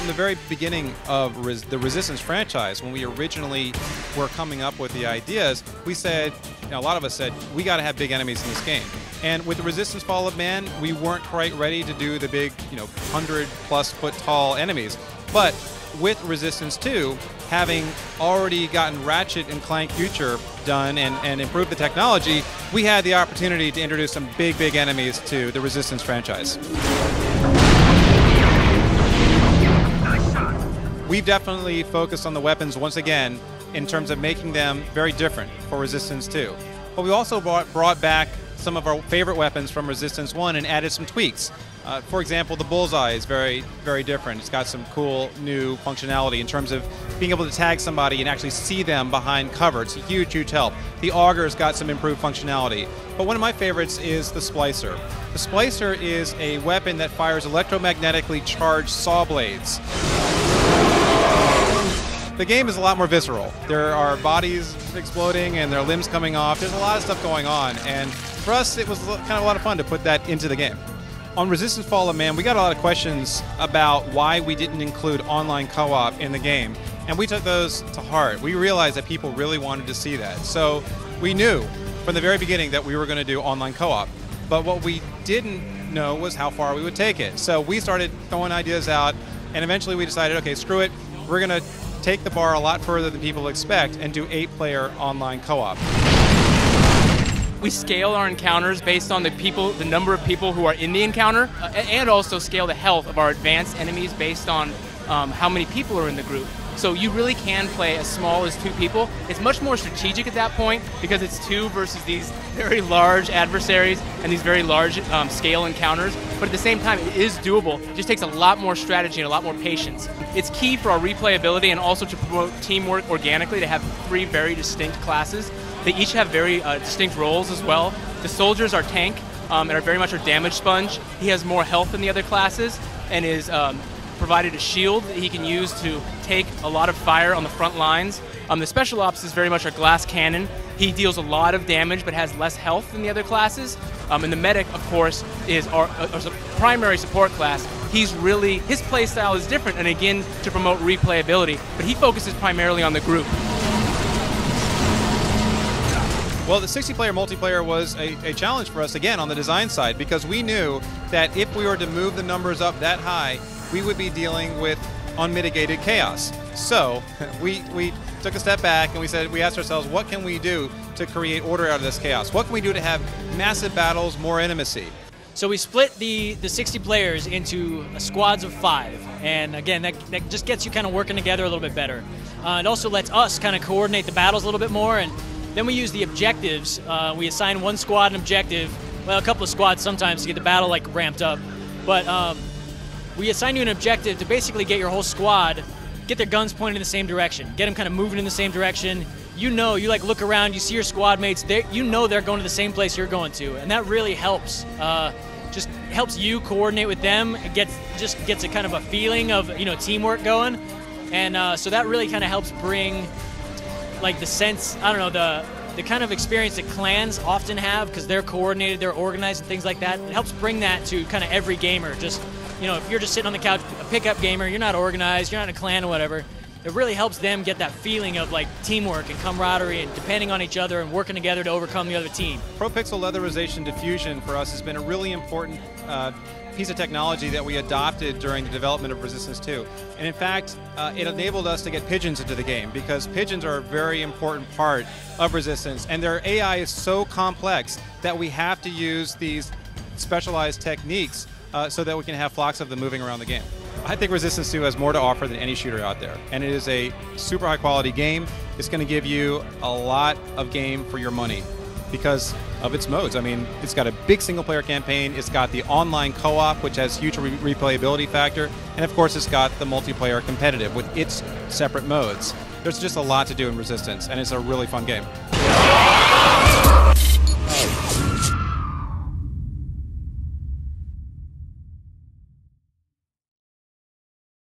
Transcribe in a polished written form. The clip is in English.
The very beginning of the Resistance franchise, when we originally were coming up with the ideas, we said, a lot of us said, we got to have big enemies in this game. And with the Resistance Fall of Man, we weren't quite ready to do the big, 100+ foot tall enemies. But with Resistance 2, having already gotten Ratchet and Clank Future done and improved the technology, we had the opportunity to introduce some big enemies to the Resistance franchise. We've definitely focused on the weapons once again in terms of making them very different for Resistance 2. But we also brought back some of our favorite weapons from Resistance 1 and added some tweaks. For example, the Bullseye is very different. It's got some cool new functionality in terms of being able to tag somebody and actually see them behind cover. It's a huge help. The Augur's got some improved functionality. But one of my favorites is the Splicer. The Splicer is a weapon that fires electromagnetically charged saw blades. The game is a lot more visceral. There are bodies exploding and their limbs coming off. There's a lot of stuff going on, and for us it was kind of a lot of fun to put that into the game. On Resistance Fall of Man, we got a lot of questions about why we didn't include online co-op in the game, and we took those to heart. We realized that people really wanted to see that. So we knew from the very beginning that we were going to do online co-op, but what we didn't know was how far we would take it. So we started throwing ideas out, and eventually we decided, okay, screw it, we're going to take the bar a lot further than people expect and do 8-player online co-op. We scale our encounters based on the number of people who are in the encounter, and also scale the health of our advanced enemies based on how many people are in the group. So you really can play as small as 2 people. It's much more strategic at that point because it's 2 versus these very large adversaries and these very large scale encounters. But at the same time, it is doable. It just takes a lot more strategy and a lot more patience. It's key for our replayability and also to promote teamwork organically to have 3 very distinct classes. They each have very distinct roles as well. The soldiers are tank and are very much our damage sponge. He has more health than the other classes and is provided a shield that he can use to take a lot of fire on the front lines. The Special Ops is very much a glass cannon. He deals a lot of damage but has less health than the other classes. And the Medic, of course, is our primary support class. His playstyle is different, and again, to promote replayability, but he focuses primarily on the group. Well, the 60-player multiplayer was a challenge for us, again, on the design side, because we knew that if we were to move the numbers up that high, we would be dealing with unmitigated chaos. So we took a step back and we asked ourselves, what can we do to create order out of this chaos? What can we do to have massive battles, more intimacy? So we split the 60 players into squads of 5, and again, that just gets you kind of working together a little bit better. It also lets us kind of coordinate the battles a little bit more, and then we use the objectives. We assign one squad an objective, well, a couple of squads sometimes to get the battle ramped up, but we assign you an objective to basically get your whole squad, get their guns pointed in the same direction, get them kind of moving in the same direction. You look around, you see your squad mates, they're going to the same place you're going to, and that really helps. Just helps you coordinate with them. It gets a kind of a feeling of teamwork going, and so that really kind of helps bring the sense, I don't know, the kind of experience that clans often have because they're coordinated, they're organized, and things like that. It helps bring that to kind of every gamer. Just if you're just sitting on the couch, a pickup gamer, you're not organized, you're not in a clan or whatever. It really helps them get that feeling of teamwork and camaraderie and depending on each other and working together to overcome the other team. ProPixel Leatherization Diffusion for us has been a really important piece of technology that we adopted during the development of Resistance 2. And in fact, it enabled us to get pigeons into the game because pigeons are a very important part of Resistance, and their AI is so complex that we have to use these specialized techniques so that we can have flocks of them moving around the game. I think Resistance 2 has more to offer than any shooter out there, and it is a super high quality game. It's going to give you a lot of game for your money because of its modes. I mean, it's got a big single player campaign, it's got the online co-op, which has huge replayability factor, and of course it's got the multiplayer competitive with its separate modes. There's just a lot to do in Resistance, and it's a really fun game.